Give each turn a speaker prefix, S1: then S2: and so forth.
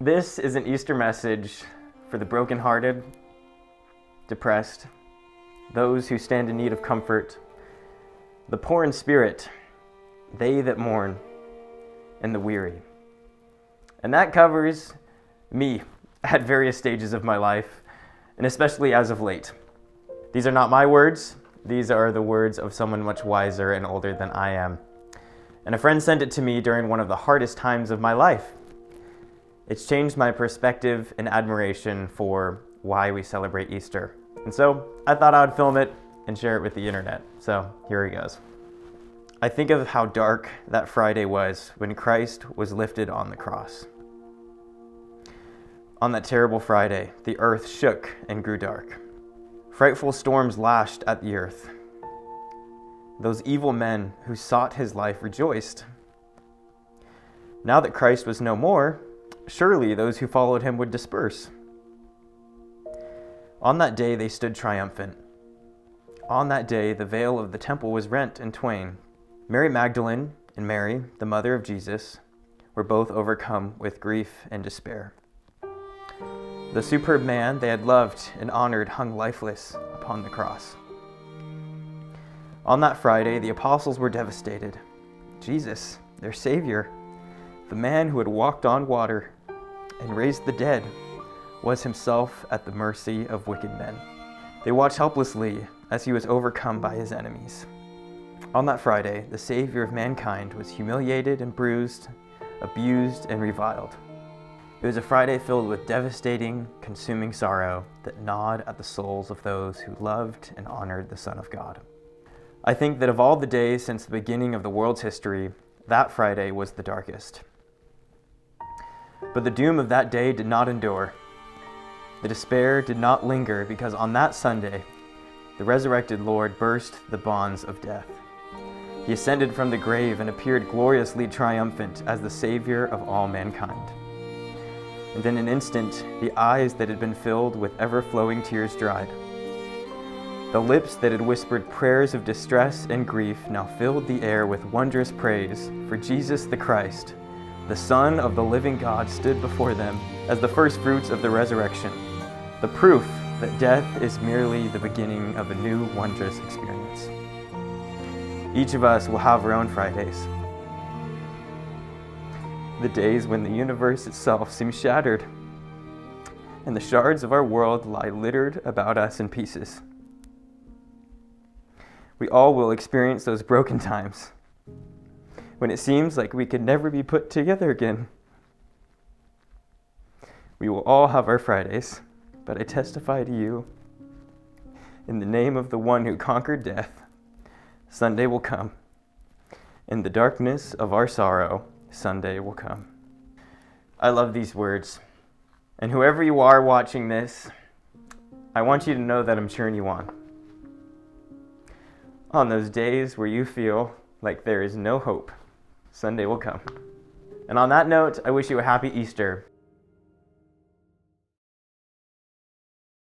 S1: This is an Easter message for the brokenhearted, depressed, those who stand in need of comfort, the poor in spirit, they that mourn, and the weary. And that covers me at various stages of my life, and especially as of late. These are not my words. These are the words of someone much wiser and older than I am. And a friend sent it to me during one of the hardest times of my life. It's changed my perspective and admiration for why we celebrate Easter. And so I thought I would film it and share it with the internet. So here he goes. I think of how dark that Friday was when Christ was lifted on the cross. On that terrible Friday, the earth shook and grew dark. Frightful storms lashed at the earth. Those evil men who sought his life rejoiced. Now that Christ was no more, surely those who followed him would disperse. On that day they stood triumphant. On that day the veil of the temple was rent in twain. Mary Magdalene and Mary, the mother of Jesus, were both overcome with grief and despair. The superb man they had loved and honored hung lifeless upon the cross. On that Friday, the apostles were devastated. Jesus, their Savior, the man who had walked on water and raised the dead, was himself at the mercy of wicked men. They watched helplessly as he was overcome by his enemies. On that Friday, the Savior of mankind was humiliated and bruised, abused and reviled. It was a Friday filled with devastating, consuming sorrow that gnawed at the souls of those who loved and honored the Son of God. I think that of all the days since the beginning of the world's history, that Friday was the darkest. But the doom of that day did not endure. The despair did not linger, because on that Sunday, the resurrected Lord burst the bonds of death. He ascended from the grave and appeared gloriously triumphant as the Savior of all mankind. And in an instant, the eyes that had been filled with ever-flowing tears dried. The lips that had whispered prayers of distress and grief now filled the air with wondrous praise, for Jesus the Christ, the Son of the living God, stood before them as the first fruits of the resurrection, the proof that death is merely the beginning of a new wondrous experience. Each of us will have our own Fridays, the days when the universe itself seems shattered and the shards of our world lie littered about us in pieces. We all will experience those broken times when it seems like we could never be put together again. We will all have our Fridays, but I testify to you, in the name of the one who conquered death, Sunday will come. In the darkness of our sorrow, Sunday will come. I love these words. And whoever you are watching this, I want you to know that I'm cheering you on. On those days where you feel like there is no hope, Sunday will come. And on that note, I wish you a happy Easter.